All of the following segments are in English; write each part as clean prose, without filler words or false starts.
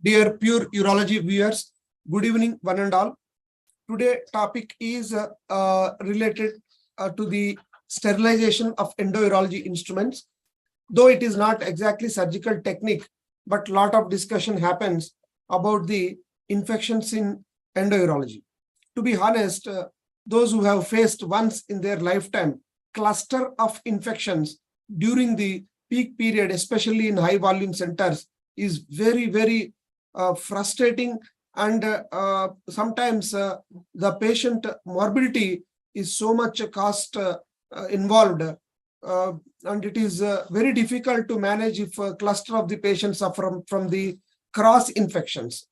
Dear Pure Urology viewers, good evening one and all. Today topic is related to the sterilization of endourology instruments. Though it is not exactly surgical technique, but lot of discussion happens about the infections in endourology. To be honest, those who have faced once in their lifetime cluster of infections during the peak period, especially in high volume centers, is very frustrating, and sometimes the patient morbidity is so much cost involved, and it is very difficult to manage if a cluster of the patients suffer from the cross infections.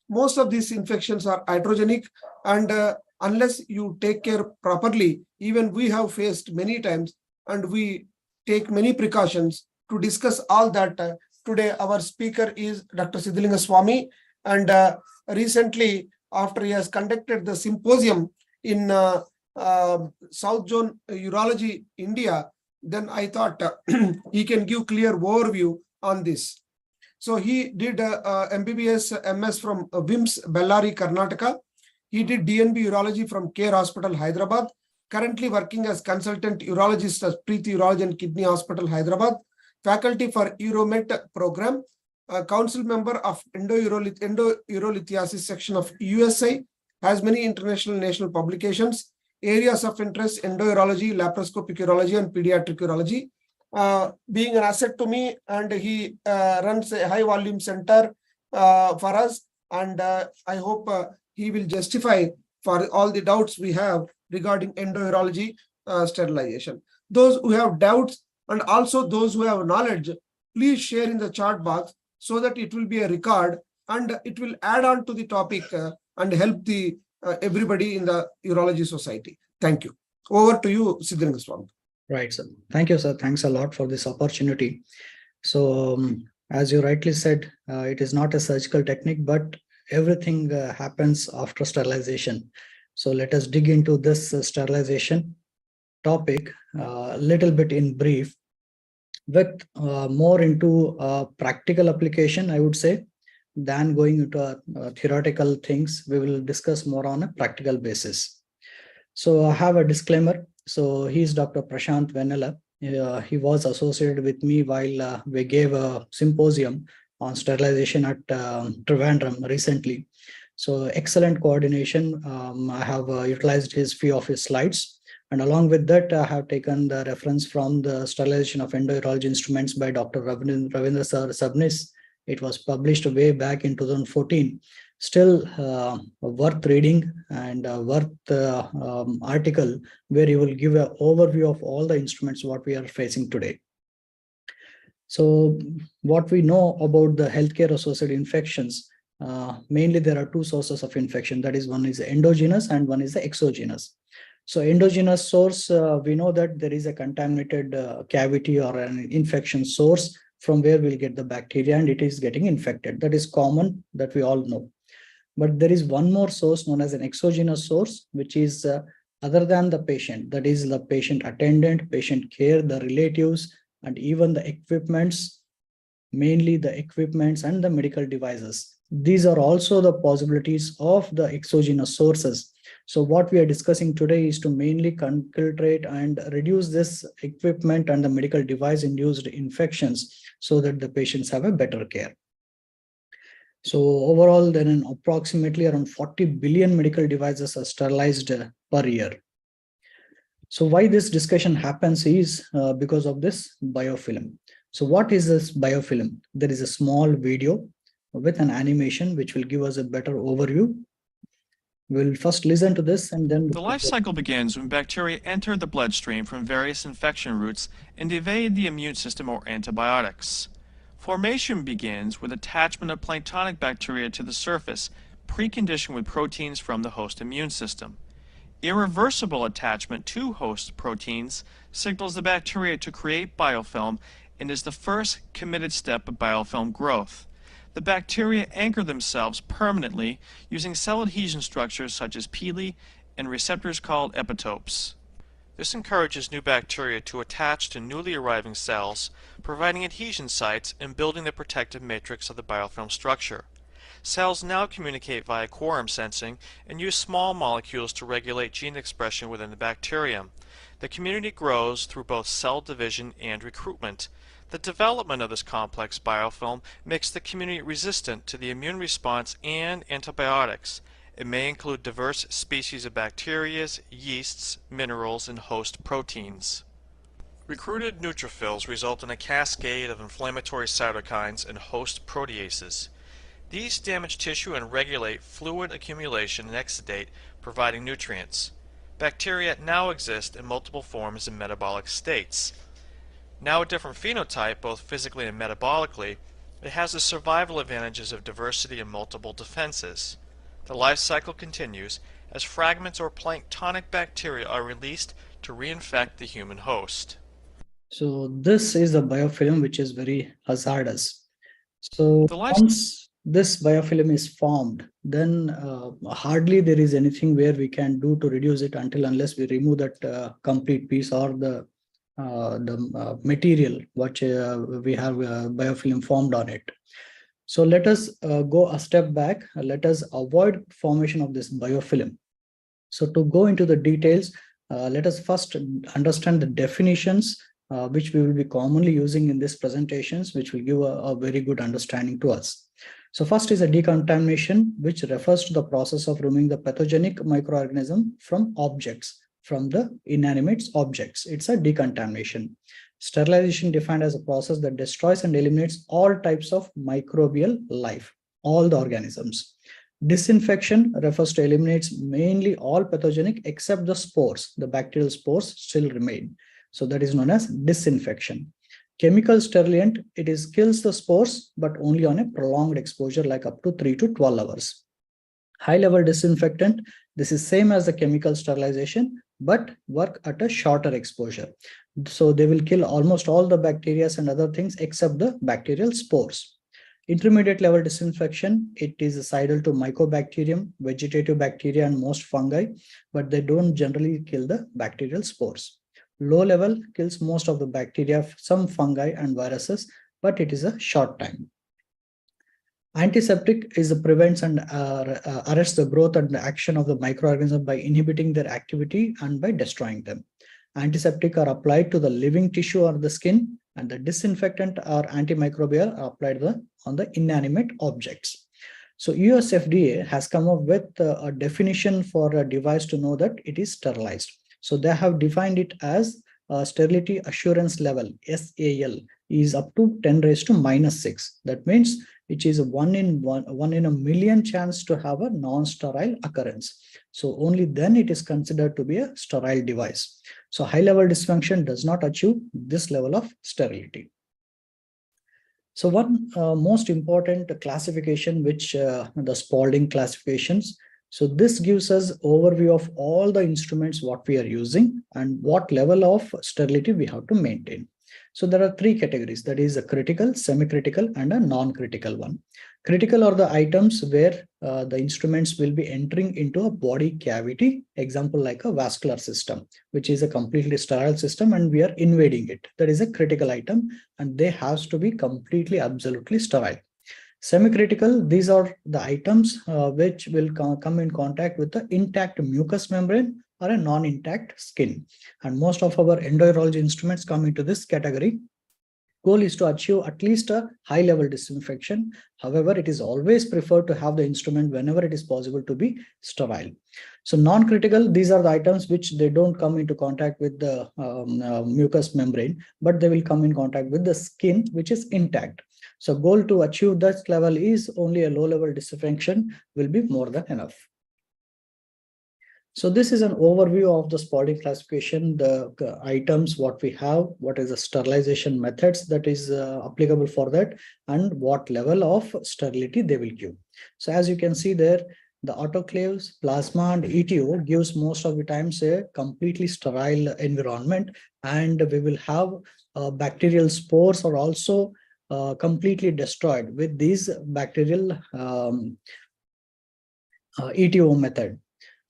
Most of these infections are iatrogenic, and unless you take care properly, even we have faced many times, and we take many precautions. To discuss all that, today our speaker is Dr. Siddalinga Swamy, and recently, after he has conducted the symposium in South Zone Urology, India, then I thought he can give clear overview on this. So he did MBBS MS from WIMS, Bellary, Karnataka. He did DNB Urology from Care Hospital, Hyderabad. Currently working as consultant urologist at Preeti Urology and Kidney Hospital, Hyderabad. Faculty for Euromet program. Council member of Endourolithiasis section of USA. Has many international national publications. Areas of interest: endourology, laparoscopic urology, and pediatric urology. Being an asset to me, and he runs a high volume center for us, and I hope he will justify for all the doubts we have regarding endourology sterilization. Those who have doubts and also those who have knowledge, please share in the chat box so that it will be a record and it will add on to the topic and help the everybody in the urology society. Thank you. Over to you, Siddalinga Swamy. Right, sir. Thank you, sir. Thanks a lot for this opportunity. So, as you rightly said, it is not a surgical technique, but everything happens after sterilization. So let us dig into this sterilization topic a little bit in brief, with more into practical application, I would say, than going into theoretical things. We will discuss more on a practical basis. So I have a disclaimer. So he's Dr. Prashant Venela. He was associated with me while we gave a symposium on sterilization at Trivandrum recently. So excellent coordination. I have utilized his few of his slides. And along with that, I have taken the reference from the sterilization of endourology instruments by Dr. Ravindra Sabnis. It was published way back in 2014. Still worth reading and worth article where he will give an overview of all the instruments what we are facing today. So what we know about the healthcare associated infections, mainly there are two sources of infection. That is, one is endogenous and one is the exogenous. So endogenous source, we know that there is a contaminated cavity or an infection source from where we'll get the bacteria and it is getting infected. That is common, that we all know. But there is one more source known as an exogenous source, which is other than the patient. That is the patient attendant, patient care, the relatives, and even the equipments, mainly the equipments and the medical devices. These are also the possibilities of the exogenous sources. So what we are discussing today is to mainly infiltrate and reduce this equipment and the medical device induced infections so that the patients have a better care. So overall, then approximately around 40 billion medical devices are sterilized per year. So why this discussion happens is because of this biofilm. So what is this biofilm? There is a small video with an animation which will give us a better overview. We'll first listen to this and then... The life cycle begins when bacteria enter the bloodstream from various infection routes and evade the immune system or antibiotics. Formation begins with attachment of planktonic bacteria to the surface, preconditioned with proteins from the host immune system. Irreversible attachment to host proteins signals the bacteria to create biofilm and is the first committed step of biofilm growth. The bacteria anchor themselves permanently using cell adhesion structures such as pili and receptors called epitopes. This encourages new bacteria to attach to newly arriving cells, providing adhesion sites and building the protective matrix of the biofilm structure. Cells now communicate via quorum sensing and use small molecules to regulate gene expression within the bacterium. The community grows through both cell division and recruitment. The development of this complex biofilm makes the community resistant to the immune response and antibiotics. It may include diverse species of bacteria, yeasts, minerals, and host proteins. Recruited neutrophils result in a cascade of inflammatory cytokines and host proteases. These damage tissue and regulate fluid accumulation and exudate, providing nutrients. Bacteria now exist in multiple forms and metabolic states. Now a different phenotype, both physically and metabolically, it has the survival advantages of diversity and multiple defenses. The life cycle continues as fragments or planktonic bacteria are released to reinfect the human host. So this is a biofilm which is very hazardous. So once this biofilm is formed, then hardly there is anything where we can do to reduce it unless we remove that complete piece or the material which we have biofilm formed on it. So let us go a step back. Let us avoid formation of this biofilm. So to go into the details, let us first understand the definitions which we will be commonly using in these presentations, which will give a very good understanding to us. So first is a decontamination, which refers to the process of removing the pathogenic microorganism from objects, from the inanimate objects. It's a decontamination. Sterilization defined as a process that destroys and eliminates all types of microbial life, all the organisms. Disinfection refers to eliminates mainly all pathogenic except the spores. The bacterial spores still remain. So that is known as disinfection. Chemical sterilant, it is kills the spores, but only on a prolonged exposure, like up to 3 to 12 hours. High-level disinfectant, this is same as the chemical sterilization, but work at a shorter exposure. So they will kill almost all the bacteria and other things except the bacterial spores. Intermediate level disinfection, it is acidal to mycobacterium, vegetative bacteria, and most fungi, but they don't generally kill the bacterial spores. Low level kills most of the bacteria, some fungi and viruses, but it is a short time. Antiseptic is prevents and arrests the growth and the action of the microorganism by inhibiting their activity and by destroying them. Antiseptic are applied to the living tissue or the skin, and the disinfectant or antimicrobial are applied on the inanimate objects. So US FDA has come up with a definition for a device to know that it is sterilized. So they have defined it as sterility assurance level, SAL, is up to 10⁻⁻⁶. That means it is a one in a million chance to have a non-sterile occurrence. So only then it is considered to be a sterile device. So high-level dysfunction does not achieve this level of sterility. So one most important classification, which the Spalding classifications. So this gives us overview of all the instruments what we are using and what level of sterility we have to maintain. So there are three categories, that is a critical, semi-critical, and a non-critical one. Critical are the items where the instruments will be entering into a body cavity, example like a vascular system, which is a completely sterile system and we are invading it. That is a critical item and they have to be completely, absolutely sterile. Semi-critical, these are the items which will come in contact with the intact mucous membrane or a non-intact skin. And most of our endourology instruments come into this category. Goal is to achieve at least a high-level disinfection. However, it is always preferred to have the instrument whenever it is possible to be sterile. So non-critical, these are the items which they don't come into contact with the mucous membrane, but they will come in contact with the skin, which is intact. So goal to achieve that level is only a low-level disinfection will be more than enough. So this is an overview of the Spalding classification, the items, what we have, what is the sterilization methods that is applicable for that, and what level of sterility they will give. So as you can see there, the autoclaves, plasma, and ETO gives most of the times a completely sterile environment, and we will have bacterial spores are also completely destroyed with these bacterial ETO method.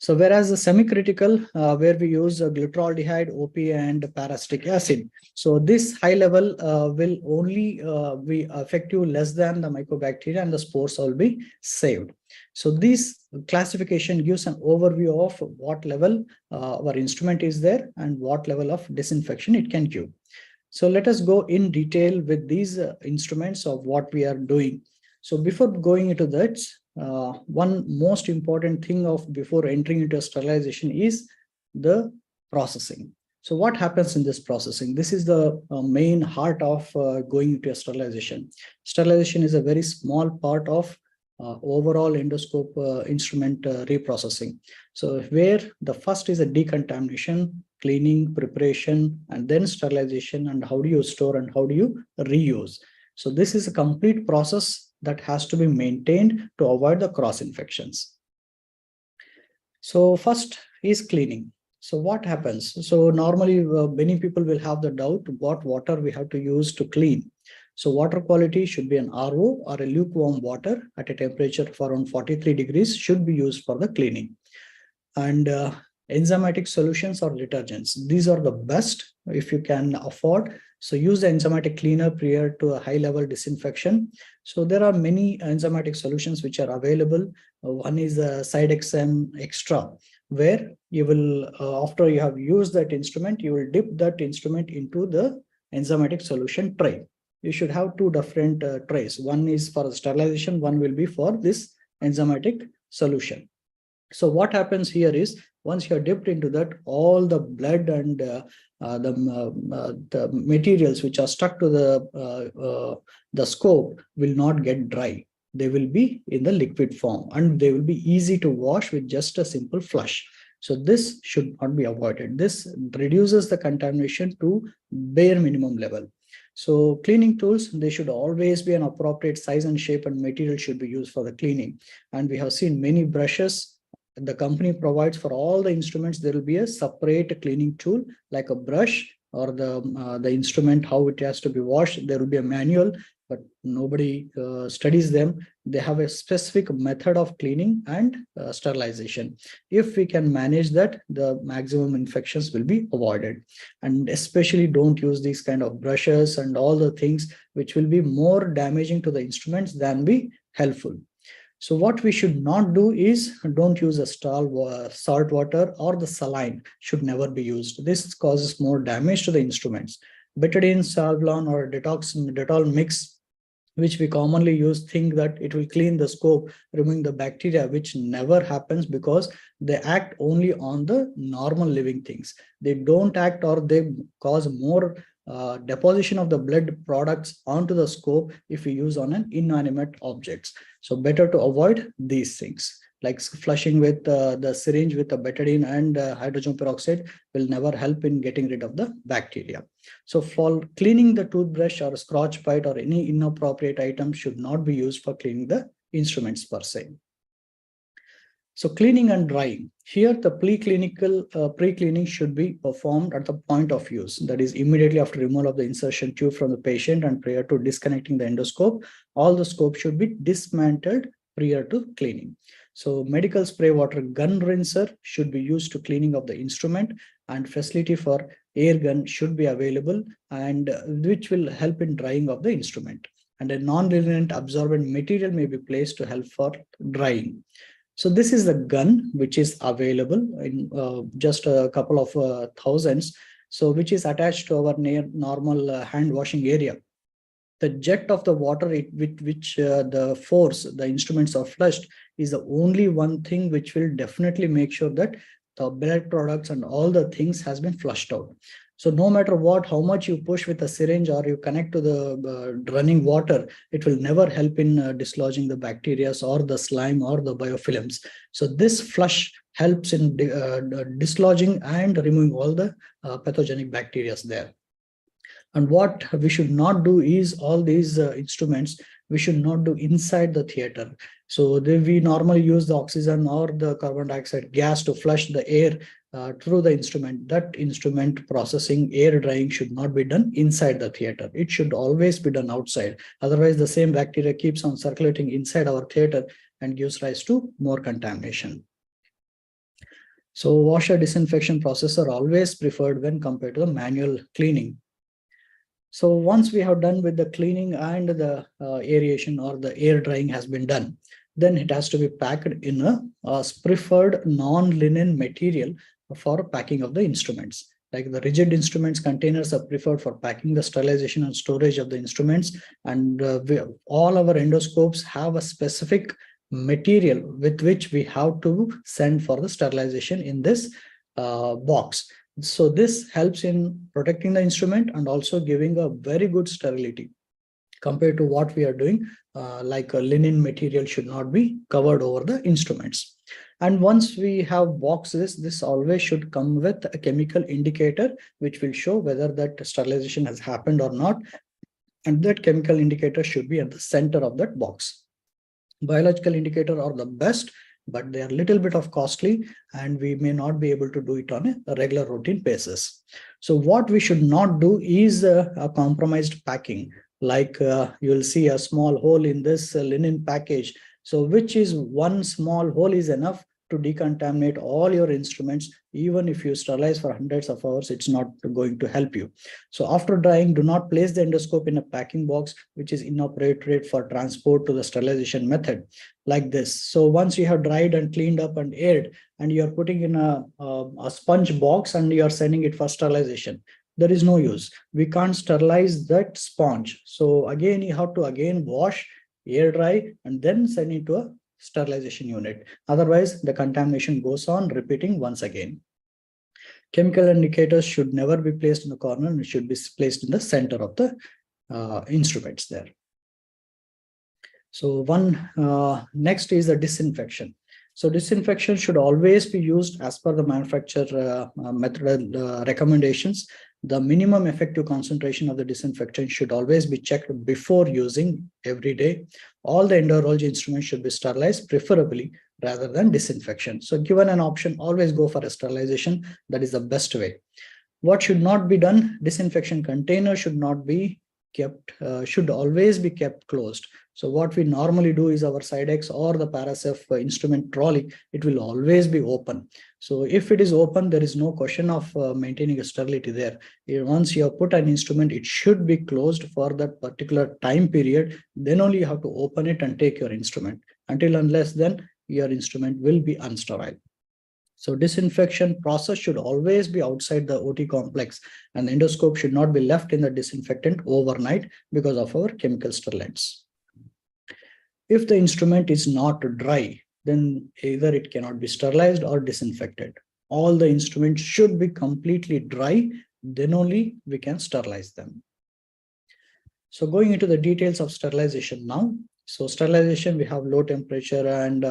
So whereas the semi-critical, where we use glyceraldehyde, OP, and paracetic acid. So this high level will only be effective less than the mycobacteria, and the spores will be saved. So this classification gives an overview of what level our instrument is there and what level of disinfection it can give. So let us go in detail with these instruments of what we are doing. So before going into that, one most important thing of before entering into sterilization is the processing. So what happens in this processing? This is the main heart of going into sterilization. Sterilization is a very small part of overall endoscope instrument reprocessing. So where the first is a decontamination, cleaning, preparation, and then sterilization, and how do you store and how do you reuse. So this is a complete process that has to be maintained to avoid the cross infections. So first is cleaning. So what happens? So normally many people will have the doubt what water we have to use to clean. So water quality should be an RO or a lukewarm water at a temperature of around 43 degrees should be used for the cleaning. And enzymatic solutions or detergents, these are the best if you can afford. So use the enzymatic cleaner prior to a high level disinfection. So there are many enzymatic solutions which are available. One is a Sidexam Extra, where you will, after you have used that instrument, you will dip that instrument into the enzymatic solution tray. You should have two different trays. One is for sterilization, one will be for this enzymatic solution. So what happens here is once you're dipped into that, all the blood and the materials which are stuck to the scope will not get dry. They will be in the liquid form and they will be easy to wash with just a simple flush. So this should not be avoided. This reduces the contamination to bare minimum level. So cleaning tools, they should always be an appropriate size and shape, and material should be used for the cleaning. And we have seen many brushes the company provides for all the instruments. There will be a separate cleaning tool like a brush or the instrument, how it has to be washed. There will be a manual, but nobody studies them. They have a specific method of cleaning and sterilization. If we can manage that, the maximum infections will be avoided. And especially don't use these kind of brushes and all the things which will be more damaging to the instruments than be helpful. So what we should not do is don't use a salt water, or the saline should never be used. This causes more damage to the instruments. Betadine, Savlon, or Dettol mix, which we commonly use, think that it will clean the scope, removing the bacteria, which never happens because they act only on the normal living things. They don't act, or they cause more deposition of the blood products onto the scope if we use on an inanimate objects. So better to avoid these things, like flushing with the syringe with the betadine and hydrogen peroxide will never help in getting rid of the bacteria. So for cleaning the toothbrush or scotch pite or any inappropriate item should not be used for cleaning the instruments per se. So cleaning and drying. Here, the pre-cleaning should be performed at the point of use. That is immediately after removal of the insertion tube from the patient and prior to disconnecting the endoscope. All the scope should be dismantled prior to cleaning. So medical spray water gun rinser should be used to cleaning of the instrument, and facility for air gun should be available, and which will help in drying of the instrument. And a non-resilient absorbent material may be placed to help for drying. So this is the gun which is available in just a couple of thousands. So which is attached to our normal hand washing area. The jet of the water with which the force the instruments are flushed is the only one thing which will definitely make sure that the blood products and all the things has been flushed out. So no matter what, how much you push with a syringe or you connect to the running water, it will never help in dislodging the bacteria or the slime or the biofilms. So this flush helps in dislodging and removing all the pathogenic bacteria there. And what we should not do is all these instruments, we should not do inside the theater. So we normally use the oxygen or the carbon dioxide gas to flush the air through the instrument. That instrument processing, air drying should not be done inside the theater. It should always be done outside. Otherwise, the same bacteria keeps on circulating inside our theater and gives rise to more contamination. So washer disinfection process are always preferred when compared to the manual cleaning. So once we have done with the cleaning and the aeration or the air drying has been done, then it has to be packed in a preferred non-linen material for packing of the instruments. Like the rigid instruments containers are preferred for packing the sterilization and storage of the instruments. And all our endoscopes have a specific material with which we have to send for the sterilization in this box. So this helps in protecting the instrument and also giving a very good sterility compared to what we are doing, like a linen material should not be covered over the instruments. And once we have boxes, this always should come with a chemical indicator, which will show whether that sterilization has happened or not. And that chemical indicator should be at the center of that box. Biological indicator are the best, but they are a little bit of costly and we may not be able to do it on a regular routine basis. So what we should not do is a compromised packing. Like you'll see a small hole in this linen package. So which is one small hole is enough to decontaminate all your instruments. Even if you sterilize for hundreds of hours, it's not going to help you. So after drying, do not place the endoscope in a packing box, which is inappropriate for transport to the sterilization method like this. So once you have dried and cleaned up and aired, and you're putting in a sponge box and you're sending it for sterilization, there is no use. We can't sterilize that sponge. So again, you have to wash, air dry, and then send it to a sterilization unit. Otherwise, the contamination goes on repeating once again. Chemical indicators should never be placed in the corner and it should be placed in the center of the instruments there. So next is the disinfection. So disinfection should always be used as per the manufacturer method recommendations. The minimum effective concentration of the disinfectant should always be checked before using every day. All the endourology instruments should be sterilized, preferably rather than disinfection. So given an option, always go for a sterilization. That is the best way. What should not be done? Disinfection container should not be kept, should always be kept closed. So what we normally do is our Sidex or the Parasef instrument trolley, it will always be open. So if it is open, there is no question of maintaining a sterility there. Once you have put an instrument, it should be closed for that particular time period. Then only you have to open it and take your instrument. Until unless then, your instrument will be unsterile. So disinfection process should always be outside the OT complex, and the endoscope should not be left in the disinfectant overnight because of our chemical sterilates. If the instrument is not dry, then either it cannot be sterilized or disinfected. All the instruments should be completely dry, then only we can sterilize them. So going into the details of sterilization now. So sterilization, we have low temperature and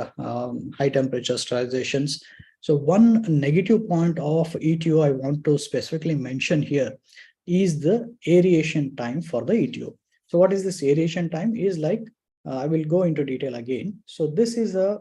high temperature sterilizations. So one negative point of ETO I want to specifically mention here is the aeration time for the ETO. So what is this aeration time? Is like, I will go into detail again. So this is a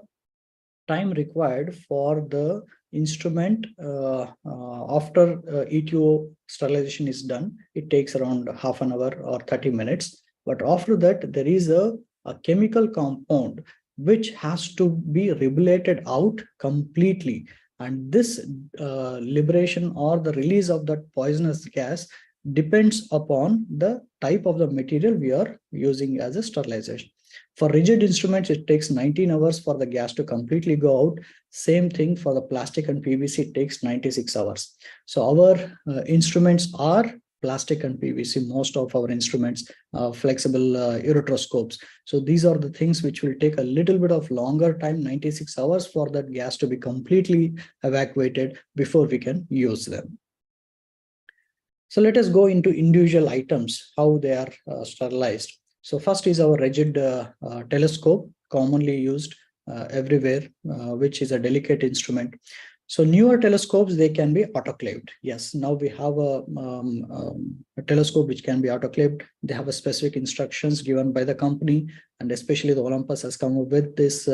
time required for the instrument after ETO sterilization is done. It takes around half an hour or 30 minutes. But after that, there is a chemical compound which has to be regulated out completely. And this liberation or the release of that poisonous gas depends upon the type of the material we are using as a sterilization. For rigid instruments, it takes 19 hours for the gas to completely go out. Same thing for the plastic and PVC, it takes 96 hours. So our instruments are plastic and PVC, most of our instruments, flexible ureteroscopes. So these are the things which will take a little bit of longer time, 96 hours for that gas to be completely evacuated before we can use them. So let us go into individual items, how they are sterilized. So first is our rigid telescope, commonly used everywhere, which is a delicate instrument. So newer telescopes, they can be autoclaved. Yes, now we have a telescope which can be autoclaved. They have a specific instructions given by the company, and especially the Olympus has come up with these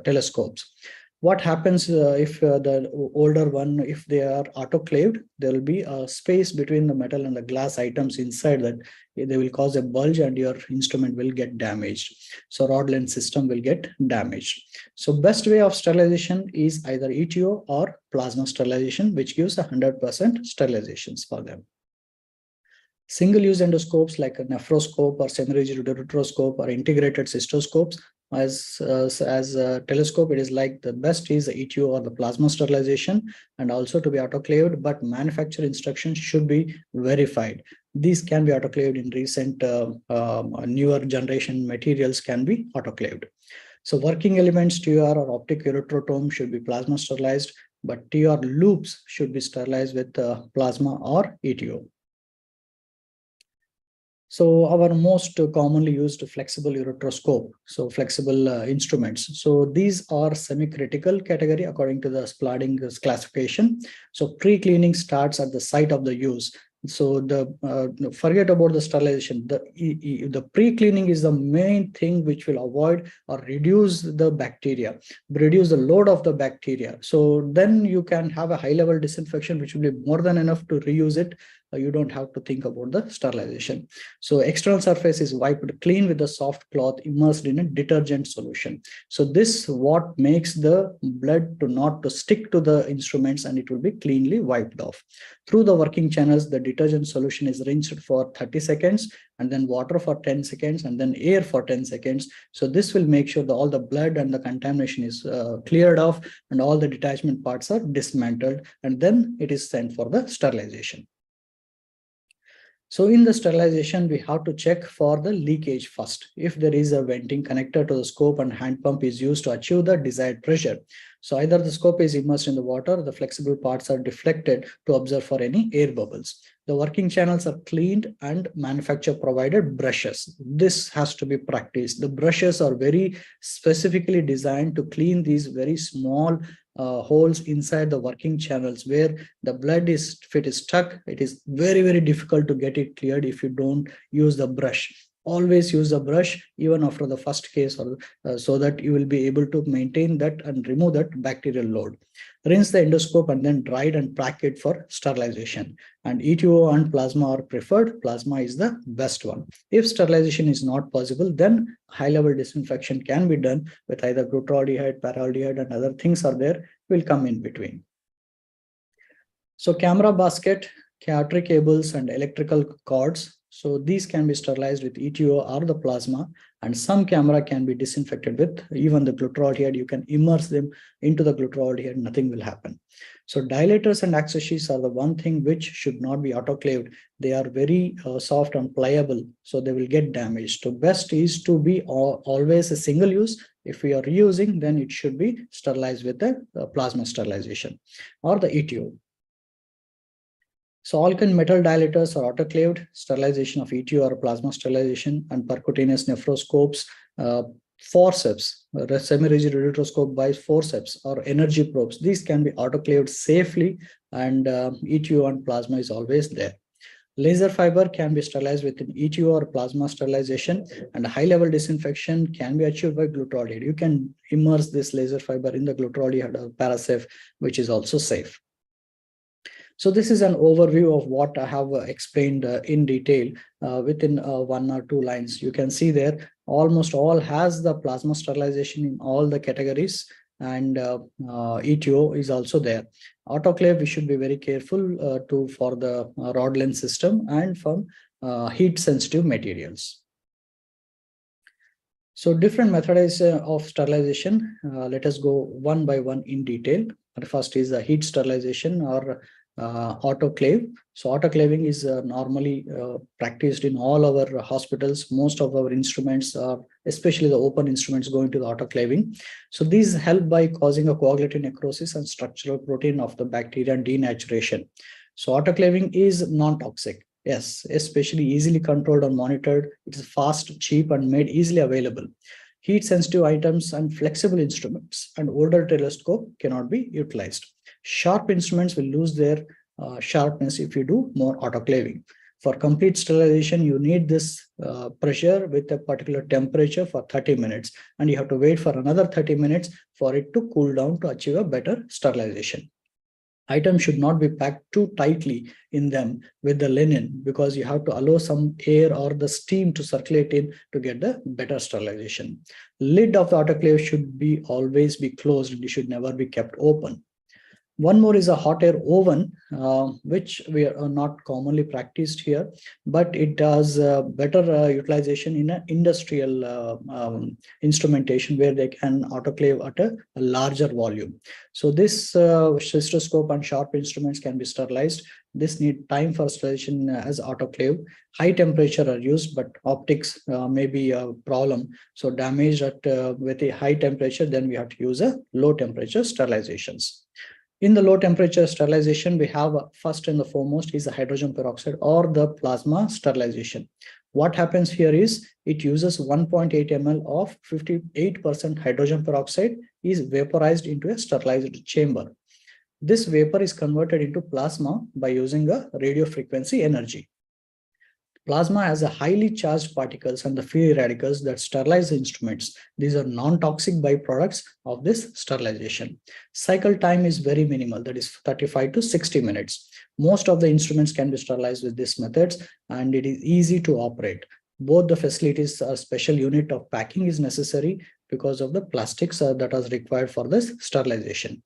telescopes. What happens if the older one, if they are autoclaved, there will be a space between the metal and the glass items inside that they will cause a bulge and your instrument will get damaged. So rod lens system will get damaged. So best way of sterilization is either ETO or plasma sterilization, which gives 100% sterilizations for them. Single-use endoscopes like a nephroscope or semi-rigid ureteroscope or integrated cystoscopes as a telescope, it is like the best is the ETO or the plasma sterilization, and also to be autoclaved, but manufacturer instructions should be verified. These can be autoclaved in recent newer generation materials can be autoclaved. So working elements TR or optic ureterotome should be plasma sterilized, but TR loops should be sterilized with plasma or ETO. So our most commonly used flexible ureteroscope, so flexible instruments. So these are semi-critical category according to the Splading classification. So pre-cleaning starts at the site of the use. So the forget about the sterilization. The pre-cleaning is the main thing which will avoid or reduce the bacteria, reduce the load of the bacteria. So then you can have a high-level disinfection, which will be more than enough to reuse it. You don't have to think about the sterilization. So external surface is wiped clean with a soft cloth immersed in a detergent solution. So this what makes the blood not to stick to the instruments, and it will be cleanly wiped off. Through the working channels, the detergent solution is rinsed for 30 seconds and then water for 10 seconds and then air for 10 seconds. So this will make sure that all the blood and the contamination is cleared off and all the detachment parts are dismantled, and then it is sent for the sterilization. So in the sterilization, we have to check for the leakage first. If there is a venting connector to the scope and hand pump is used to achieve the desired pressure. So either the scope is immersed in the water, the flexible parts are deflected to observe for any air bubbles. The working channels are cleaned and manufacturer provided brushes. This has to be practiced. The brushes are very specifically designed to clean these very small holes inside the working channels where the blood is, if it is stuck, it is very, very difficult to get it cleared if you don't use the brush. Always use the brush even after the first case, or so that you will be able to maintain that and remove that bacterial load. Rinse the endoscope and then dry it and pack it for sterilization. And ETO and plasma are preferred. Plasma is the best one. If sterilization is not possible, then high-level disinfection can be done with either glutaraldehyde, paraldehyde, and other things are there, will come in between. So camera basket, artery cables, and electrical cords. So these can be sterilized with ETO or the plasma, and some camera can be disinfected with even the glutaraldehyde. You can immerse them into the glutaraldehyde, nothing will happen. So dilators and accessories are the one thing which should not be autoclaved. They are very soft and pliable, so they will get damaged. So best is to be always a single use. If we are reusing, then it should be sterilized with the plasma sterilization or the ETO. So Alkan metal dilators are autoclaved, sterilization of ETO or plasma sterilization, and percutaneous nephroscopes, forceps, semi-rigid ureteroscope by forceps or energy probes. These can be autoclaved safely, and ETO and plasma is always there. Laser fiber can be sterilized with an ETO or plasma sterilization, and high-level disinfection can be achieved by glutaraldehyde. You can immerse this laser fiber in the glutaraldehyde or Parasafe, which is also safe. So this is an overview of what I have explained in detail within 1 or 2 lines. You can see there almost all has the plasma sterilization in all the categories, and ETO is also there. Autoclave, we should be very careful for the rod lens system and from heat sensitive materials. So different methods of sterilization. Let us go one by one in detail. The first is the heat sterilization or autoclave. So autoclaving is normally practiced in all our hospitals. Most of our instruments are, especially the open instruments, going to the autoclaving. So these help by causing a coagulative necrosis and structural protein of the bacteria and denaturation. So autoclaving is non-toxic. Yes, especially easily controlled and monitored. It is fast, cheap, and made easily available. Heat sensitive items and flexible instruments and older telescope cannot be utilized. Sharp instruments will lose their sharpness if you do more autoclaving. For complete sterilization, you need this pressure with a particular temperature for 30 minutes, and you have to wait for another 30 minutes for it to cool down to achieve a better sterilization. Items should not be packed too tightly in them with the linen, because you have to allow some air or the steam to circulate in to get the better sterilization. Lid of the autoclave should be always be closed, and it should never be kept open. One more is a hot air oven, which we are not commonly practiced here, but it does better utilization in an industrial instrumentation where they can autoclave at a larger volume. So this cystoscope and sharp instruments can be sterilized. This need time for sterilization as autoclave. High temperature are used, but optics may be a problem. So damaged at with a high temperature, then we have to use a low temperature sterilizations. In the low temperature sterilization, we have first and the foremost is the hydrogen peroxide or the plasma sterilization. What happens here is it uses 1.8 ml of 58% hydrogen peroxide is vaporized into a sterilized chamber. This vapor is converted into plasma by using a radio frequency energy. Plasma has a highly charged particles and the free radicals that sterilize the instruments. These are non-toxic byproducts of this sterilization. Cycle time is very minimal, that is 35 to 60 minutes. Most of the instruments can be sterilized with these methods, and it is easy to operate. Both the facilities, a special unit of packing is necessary because of the plastics that are required for this sterilization.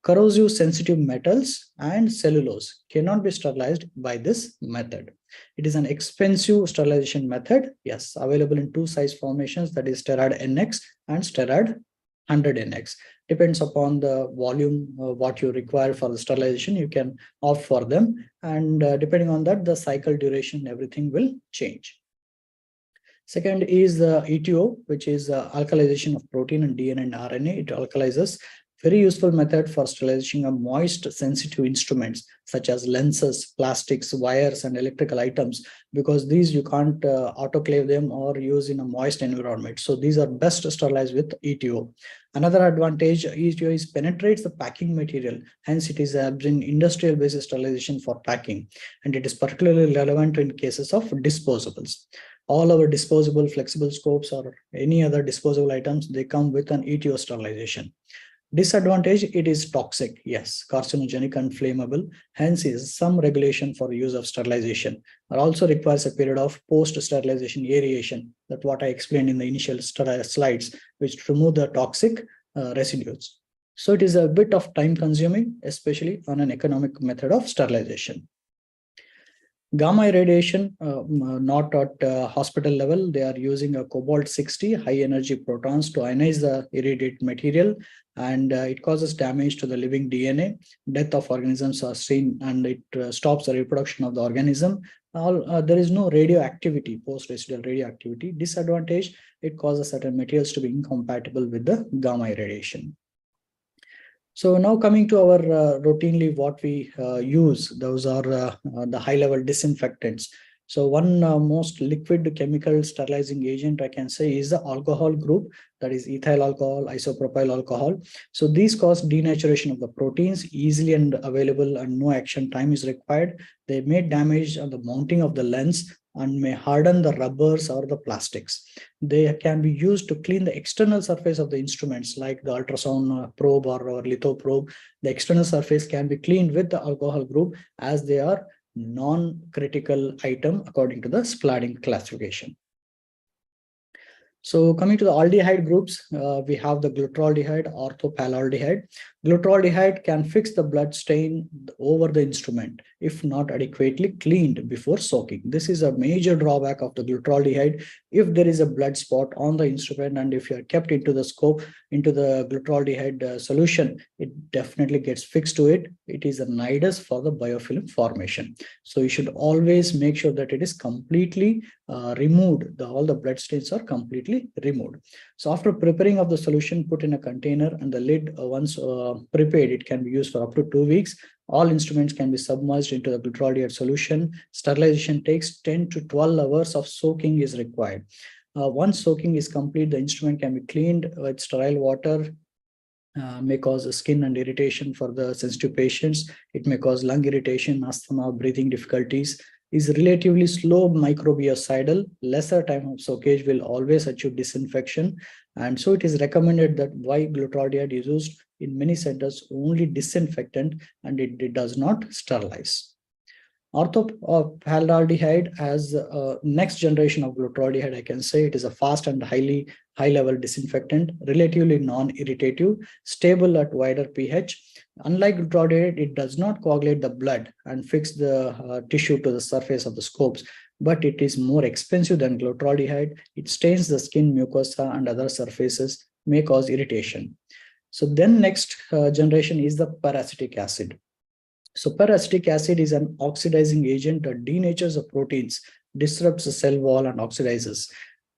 Corrosive sensitive metals and cellulose cannot be sterilized by this method. It is an expensive sterilization method, yes, available in two size formations, that is Sterad NX and Sterad 100 NX. Depends upon the volume, what you require for the sterilization, you can opt for them, and depending on that, the cycle duration, everything will change. Second is the ETO, which is alkalization of protein and DNA and RNA. It alkalizes. Very useful method for sterilizing of moist sensitive instruments such as lenses, plastics, wires, and electrical items, because these you can't autoclave them or use in a moist environment. So these are best sterilized with ETO. Another advantage, ETO is penetrates the packing material. Hence, it is in industrial basis sterilization for packing, and it is particularly relevant in cases of disposables. All our disposable flexible scopes or any other disposable items, they come with an ETO sterilization. Disadvantage, it is toxic, yes, carcinogenic and flammable, hence is some regulation for use of sterilization. It also requires a period of post-sterilization aeration, that what I explained in the initial slides, which remove the toxic residues. So it is a bit of time consuming, especially on an economic method of sterilization. Gamma irradiation, not at hospital level, they are using a cobalt-60 high energy protons to ionize the irradiated material, and it causes damage to the living DNA. Death of organisms are seen, and it stops the reproduction of the organism. There is no radioactivity, post-residual radioactivity. Disadvantage, it causes certain materials to be incompatible with the gamma irradiation. So now coming to our routinely what we use, those are the high-level disinfectants. So one most liquid chemical sterilizing agent I can say is the alcohol group, that is ethyl alcohol, isopropyl alcohol. So these cause denaturation of the proteins easily and available, and no action time is required. They may damage on the mounting of the lens and may harden the rubbers or the plastics. They can be used to clean the external surface of the instruments like the ultrasound probe or litho probe. The external surface can be cleaned with the alcohol group, as they are non-critical item according to the Splading classification. So coming to the aldehyde groups, we have the glutaraldehyde, orthopalaldehyde. Glutaraldehyde can fix the blood stain over the instrument if not adequately cleaned before soaking. This is a major drawback of the glutaraldehyde. If there is a blood spot on the instrument and if you are kept into the scope, into the glutaraldehyde solution, it definitely gets fixed to it. It is a nidus for the biofilm formation. So you should always make sure that it is completely removed. All the blood stains are completely removed. So after preparing of the solution, put in a container, and the lid once prepared, it can be used for up to 2 weeks. All instruments can be submerged into the glutaraldehyde solution. Sterilization takes 10 to 12 hours of soaking is required. Once soaking is complete, the instrument can be cleaned with sterile water. May cause skin and irritation for the sensitive patients. It may cause lung irritation, asthma, breathing difficulties. is relatively slow microbicidal. Lesser time of soakage will always achieve disinfection. And so it is recommended that why glutaraldehyde is used in many centers only disinfectant, and it does not sterilize. Orthophaldehyde as next generation of glutaraldehyde, I can say it is a fast and high level disinfectant, relatively non-irritative, stable at wider pH. Unlike glutaraldehyde, it does not coagulate the blood and fix the tissue to the surface of the scopes, but it is more expensive than glutaraldehyde. It stains the skin, mucosa, and other surfaces, may cause irritation. So then next generation is the peracetic acid. So peracetic acid is an oxidizing agent that denatures the proteins, disrupts the cell wall, and oxidizes.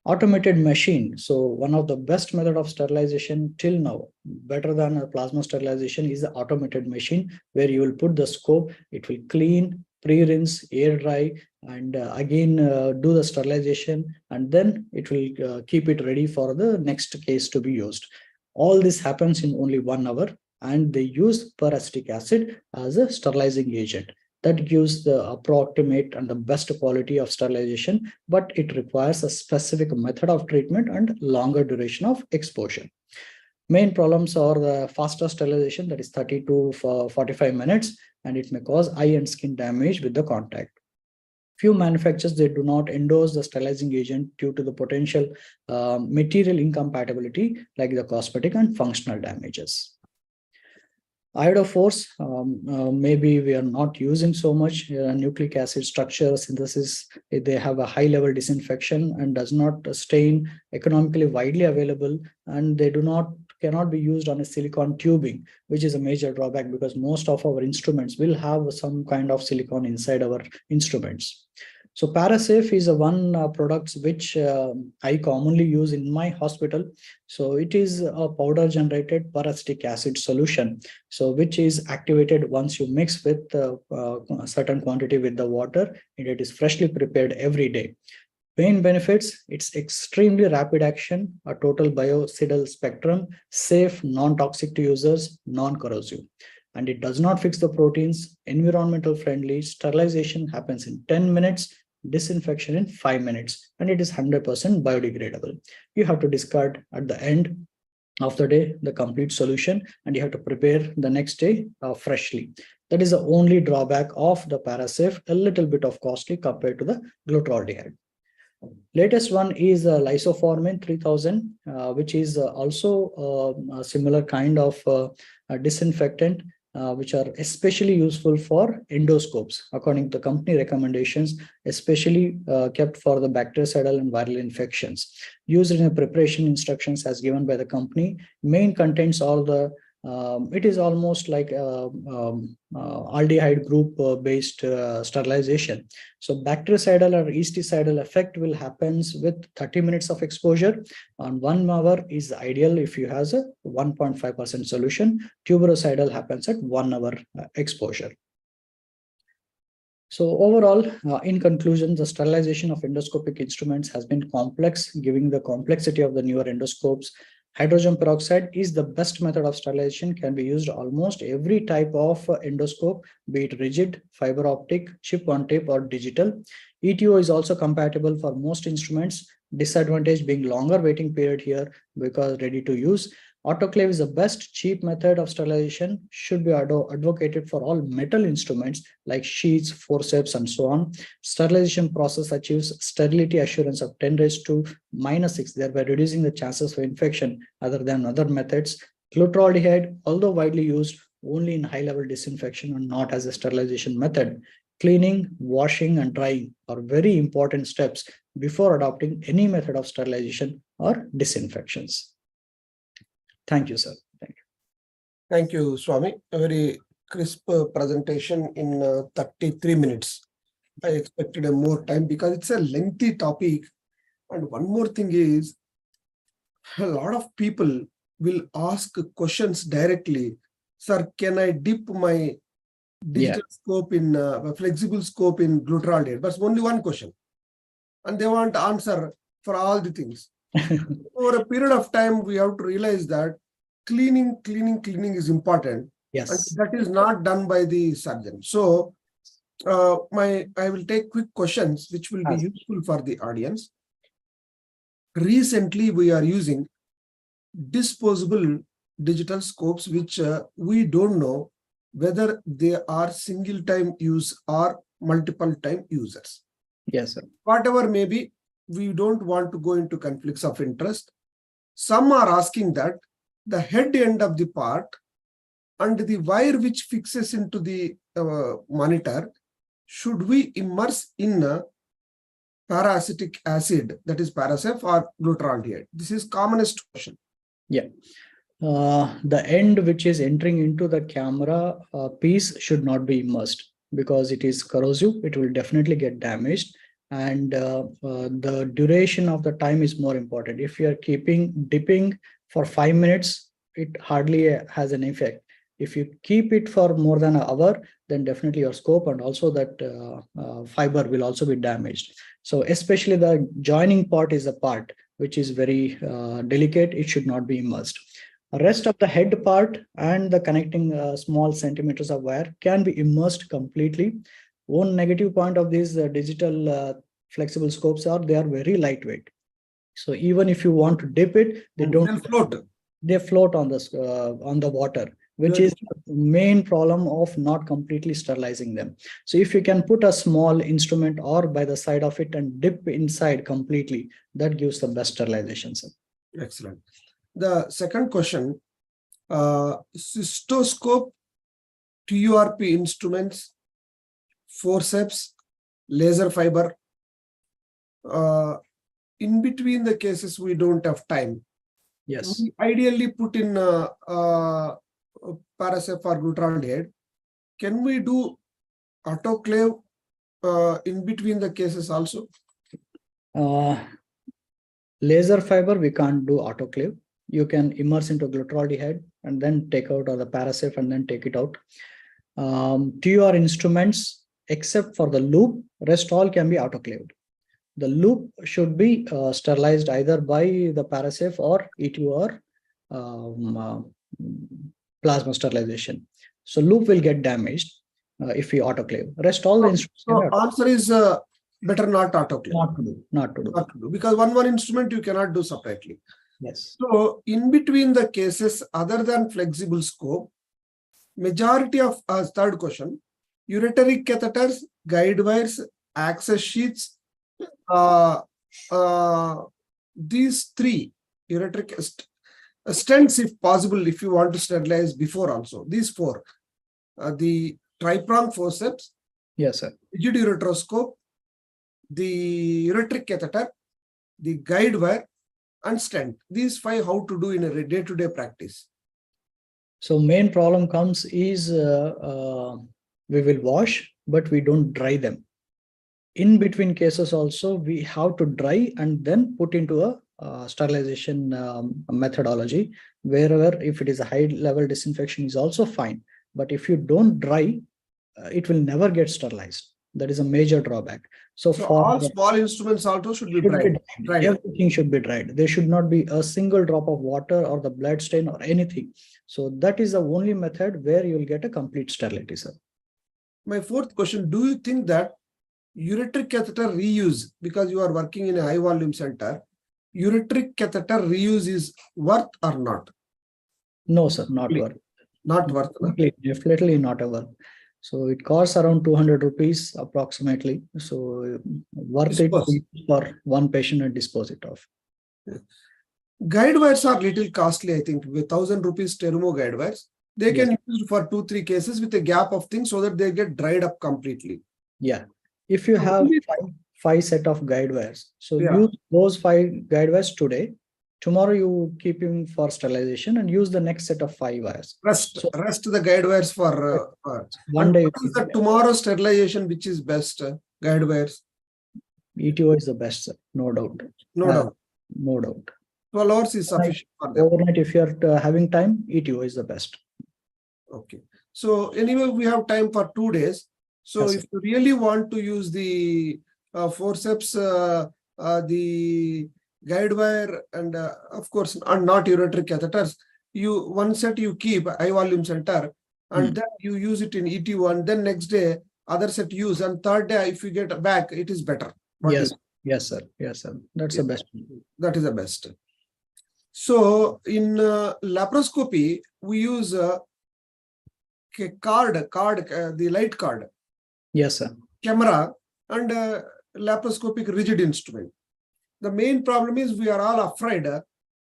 Automated machine. So one of the best method of sterilization till now, better than a plasma sterilization, is the automated machine, where you will put the scope, it will clean, pre-rinse, air dry, and again do the sterilization, and then it will keep it ready for the next case to be used. All this happens in only 1 hour, and they use peracetic acid as a sterilizing agent. That gives the approximate and the best quality of sterilization, but it requires a specific method of treatment and longer duration of exposure. Main problems are the faster sterilization, that is 30 to 45 minutes, and it may cause eye and skin damage with the contact. Few manufacturers, they do not endorse the sterilizing agent due to the potential material incompatibility, like the cosmetic and functional damages. Iodophores, maybe we are not using so much nucleic acid structure synthesis. They have a high level disinfection and does not stain, economically widely available, and they cannot be used on a silicone tubing, which is a major drawback because most of our instruments will have some kind of silicone inside our instruments. So Parasafe is a one product which I commonly use in my hospital. So it is a powder generated peracetic acid solution, so which is activated once you mix with a certain quantity with the water, and it is freshly prepared every day. Main benefits: it's extremely rapid action, a total biocidal spectrum, safe, non-toxic to users, non-corrosive, and it does not fix the proteins, environmental friendly. Sterilization happens in 10 minutes, disinfection in 5 minutes, and it is 100% biodegradable. You have to discard at the end of the day the complete solution, and you have to prepare the next day freshly. That is the only drawback of the Parasafe, a little bit of costly compared to the glutaraldehyde. Latest one is lysoformin 3000, which is also a similar kind of disinfectant, which are especially useful for endoscopes, according to the company recommendations, especially kept for the bactericidal and viral infections. Used in the preparation instructions as given by the company. Main contents are the it is almost like aldehyde group based sterilization. So bactericidal or yeasticidal effect will happens with 30 minutes of exposure, and 1 hour is ideal if you have a 1.5% solution. Tuberocidal happens at 1 hour exposure. So overall, in conclusion, the sterilization of endoscopic instruments has been complex, giving the complexity of the newer endoscopes. Hydrogen peroxide is the best method of sterilization, can be used almost every type of endoscope, be it rigid, fiber optic, chip on tape, or digital. ETO is also compatible for most instruments. Disadvantage being longer waiting period here because ready to use. Autoclave is the best cheap method of sterilization, should be advocated for all metal instruments like sheets, forceps, and so on. Sterilization process achieves sterility assurance of 10⁻⁻⁶, thereby reducing the chances of infection other than other methods. Glutaraldehyde, although widely used, only in high-level disinfection and not as a sterilization method. Cleaning, washing, and drying are very important steps before adopting any method of sterilization or disinfections. Thank you, sir. Thank you. Thank you, Swamy. A very crisp presentation in 33 minutes. I expected a more time because it's a lengthy topic. And one more thing is, a lot of people will ask questions directly. Sir, can I dip my digital scope in a flexible scope in glutaraldehyde? That's only one question. And they want answer for all the things. Over a period of time, we have to realize that cleaning is important. Yes. And that is not done by the surgeon. So I will take quick questions which will be useful for the audience. Recently, we are using disposable digital scopes, which we don't know whether they are single time use or multiple time users. Yes, sir. Whatever may be, we don't want to go into conflicts of interest. Some are asking that the head end of the part and the wire which fixes into the monitor, should we immerse in paracetic acid, that is Paracef, or glutaraldehyde? This is commonest question. Yeah. The end which is entering into the camera piece should not be immersed because it is corrosive. It will definitely get damaged. And the duration of the time is more important. If you are dipping for 5 minutes, it hardly has an effect. If you keep it for more than an hour, then definitely your scope and also that fiber will also be damaged. So especially the joining part is a part which is very delicate. It should not be immersed. The rest of the head part and the connecting small centimeters of wire can be immersed completely. One negative point of these digital flexible scopes are they are very lightweight. So even if you want to dip it, they don't float. They float on the water, which is the main problem of not completely sterilizing them. So if you can put a small instrument or by the side of it and dip inside completely, that gives the best sterilization, sir. Excellent. The second question, cystoscope, TURP instruments, forceps, laser fiber. In between the cases, we don't have time. Yes. We ideally put in Paracef or glutaraldehyde. Can we do autoclave in between the cases also? Laser fiber, we can't do autoclave. You can immerse into glutaraldehyde and then take out, or the Paracef and then take it out. TUR instruments, except for the loop, rest all can be autoclaved. The loop should be sterilized either by the Paracef or ETO or plasma sterilization. So loop will get damaged if we autoclave. Rest all the instruments. So answer is better not autoclave. Not to do. Because one instrument you cannot do separately. Yes. So in between the cases, other than flexible scope, majority of third question, ureteric catheters, guide wires, access sheets, these three ureteric stents, if possible, if you want to sterilize before also, these four, the triprong forceps, yes, sir, rigid ureteroscope, the ureteric catheter, the guide wire, and stent. These five, how to do in a day-to-day practice. So main problem comes is we will wash, but we don't dry them. In between cases also, we have to dry and then put into a sterilization methodology. Wherever, if it is a high level disinfection is also fine. But if you don't dry, it will never get sterilized. That is a major drawback. So for all small instruments also should be dried. Everything should be dried. There should not be a single drop of water or the blood stain or anything. So that is the only method where you will get a complete sterility, sir. My fourth question, do you think that ureteric catheter reuse, because you are working in a high volume center, ureteric catheter reuse is worth or not? No, sir, not worth. Not worth. Definitely not worth. So it costs around 200 rupees approximately. So worth it for one patient and dispose it off. Yeah. Guide wires are little costly, I think. With 1,000 rupees Terumo guide wires, they can use for 2-3 cases with a gap of things so that they get dried up completely. Yeah. If you have five set of guide wires, so use those 5 guide wires today. Tomorrow you keep him for sterilization and use the next set of 5 wires. Rest the guide wires for one day. What is the tomorrow sterilization, which is best guide wires? ETO is the best, sir. No doubt. No doubt. No doubt. 12 hours is sufficient for them. Overnight, if you are having time, ETO is the best. Okay. So anyway, we have time for 2 days. So if you really want to use the forceps, the guide wire, and of course, not ureteric catheters, one set you keep high volume center, and then you use it in ET1. Then next day other set use, and third day if you get back, it is better. What Yes, is- yes, sir. Yes, sir. That's the best. that is the best. So in laparoscopy, we use the light card, Yes, sir. camera, and laparoscopic rigid instrument. The main problem is we are all afraid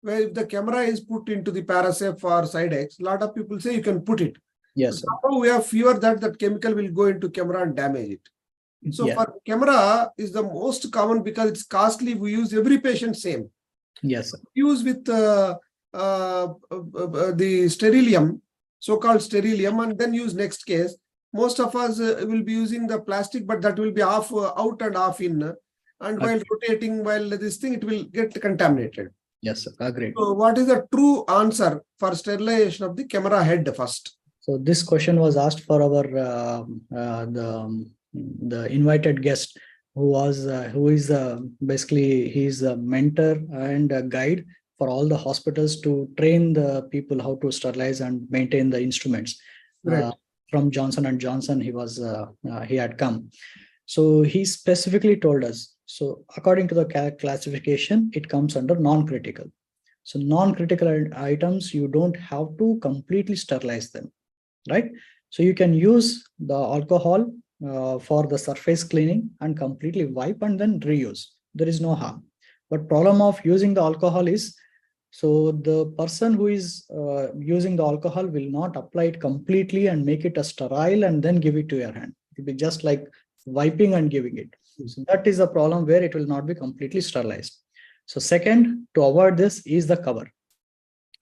where if the camera is put into the Parasafe or Sidex, a lot of people say you can put it. Yes, sir. Somehow we have fear that that chemical will go into camera and damage it. So Yeah. for camera is the most common because it's costly. We use every patient same. Yes, sir. Use with the sterilium, so-called sterilium, and then use next case. Most of us will be using the plastic, but that will be off out and off in. And while rotating, while this thing, it will get contaminated. Yes, sir. Agreed. So what is the true answer for sterilization of the camera head first? So this question was asked for our the invited guest who is basically he's a mentor and a guide for all the hospitals to train the people how to sterilize and maintain the instruments. Right. From Johnson and Johnson, he had come. So he specifically told us. So according to the classification, it comes under non-critical. So non-critical items, you don't have to completely sterilize them, right? So you can use the alcohol for the surface cleaning and completely wipe and then reuse. There is no harm. But problem of using the alcohol is, so the person who is using the alcohol will not apply it completely and make it a sterile and then give it to your hand. It will be just like wiping and giving it. So that is the problem where it will not be completely sterilized. So second, to avoid this is the cover.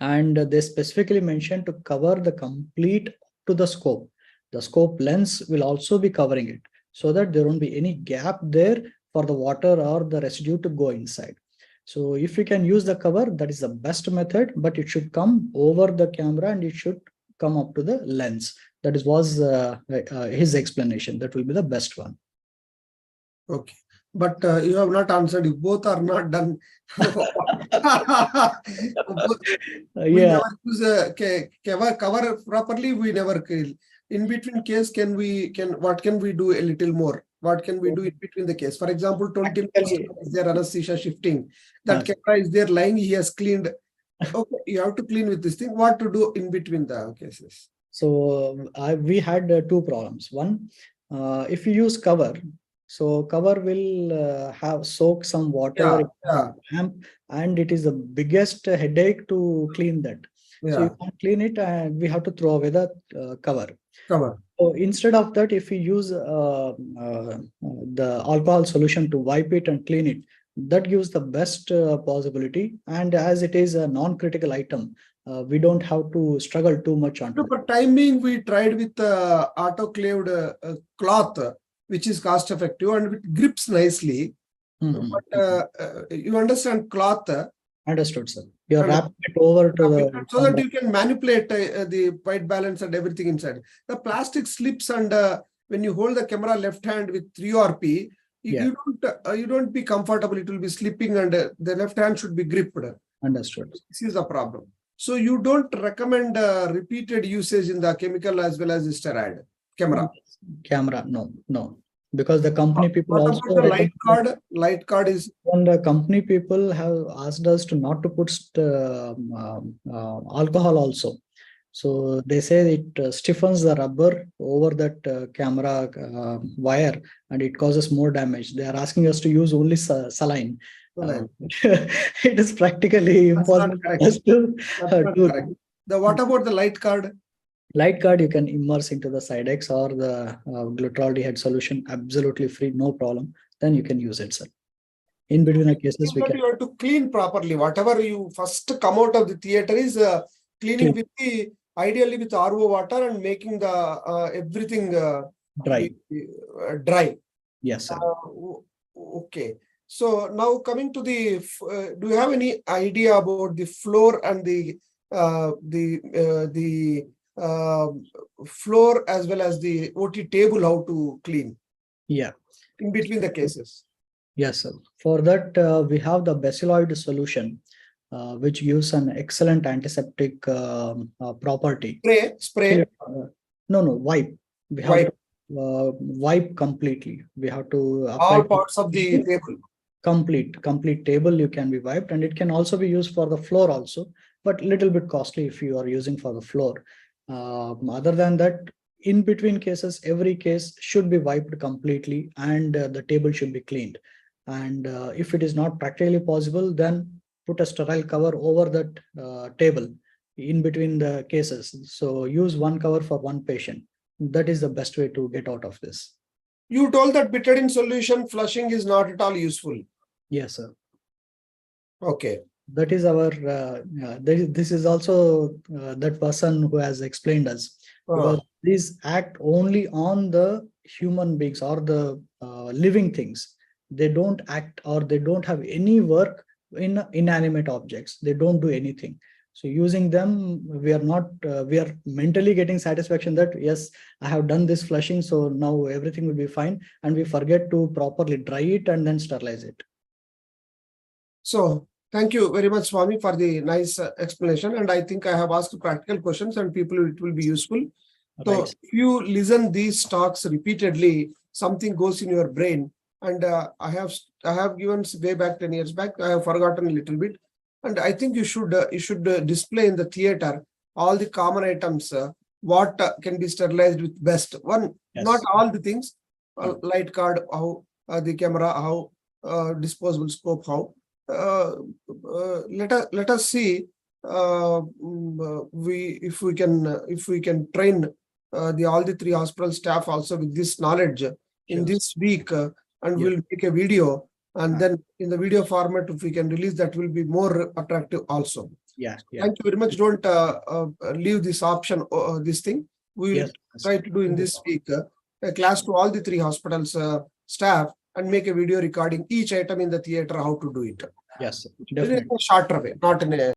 And they specifically mentioned to cover the complete to the scope. The scope lens will also be covering it so that there won't be any gap there for the water or the residue to go inside. So if you can use the cover, that is the best method, but it should come over the camera and it should come up to the lens. That was his explanation. That will be the best one. Okay. But you have not answered. If both are not done, we Yeah. never use cover properly. We never kill. In between case, what can we do a little more? What can we do in between the case? For example, 20 minutes is there anesthesia shifting. That camera is there lying. He has cleaned. Okay, you have to clean with this thing. What to do in between the cases? So we had two problems. One, if you use cover, so cover will have soak some water and it is the biggest headache to clean that. So you can't clean it and we have to throw away the cover. So instead of that, if you use the alcohol solution to wipe it and clean it, that gives the best possibility. And as it is a non-critical item, we don't have to struggle too much on it. For time being, we tried with autoclaved cloth, which is cost effective and it grips nicely. But you understand cloth. Understood, sir. You're wrapping it over to the so that you can manipulate the white balance and everything inside. The plastic slips and when you hold the camera left hand with 3RP, you don't be comfortable. It will be slipping and the left hand should be gripped. Understood. This is a problem. So you don't recommend repeated usage in the chemical as well as the steroid camera. No. Because the company people what also about the light card is, and the company people have asked us to not to put alcohol also. So they say it stiffens the rubber over that camera wire and it causes more damage. They are asking us to use only saline. It is practically impossible for us to do. What about the light card? Light card you can immerse into the Sidex or the glutaraldehyde solution, absolutely free, no problem. Then you can use it, sir. In between the cases, we can. You have to clean properly. Whatever you first come out of the theater is cleaning with the ideally with RO water and making the everything dry. Yes, sir. Okay. So now coming to the, do you have any idea about the floor and the floor as well as the OT table, how to clean? Yeah. In between the cases. Yes, sir. For that, we have the bacilloid solution, which gives an excellent antiseptic property. Spray? No, wipe. We have wipe. wipe completely. We have to All apply parts of the table. complete table you can be wiped, and it can also be used for the floor also, but little bit costly if you are using for the floor. Other than that, in between cases, every case should be wiped completely, and the table should be cleaned. And if it is not practically possible, then put a sterile cover over that table in between the cases. So use one cover for one patient. That is the best way to get out of this. You told that betadine solution flushing is not at all useful. Yes, sir. Okay. That is our this is also that person who has explained us, because these act only on the human beings or the living things. They don't act, or they don't have any work in inanimate objects. They don't do anything. So using them, we are not we are mentally getting satisfaction that yes, I have done this flushing, so now everything will be fine, and we forget to properly dry it and then sterilize it. So thank you very much, Swami, for the nice explanation. And I think I have asked practical questions and people, it will be useful. So Right. if you listen these talks repeatedly, something goes in your brain. And I have given way back 10 years back, I have forgotten a little bit. And I think you should display in the theater all the common items, what can be sterilized with best. One, Yes. not all the things, light card, how the camera, how disposable scope, how. Let us see if we can train all the 3 hospital staff also with this knowledge in this week, and we'll make a video, and then in the video format, if we can release, that will be more attractive also. Yeah. Thank you very much. Don't leave this option, this thing. We will try to do in this week a class to all the 3 hospitals staff, and make a video recording each item in the theater, how to do it. Yes, In definitely. a shorter way, not in a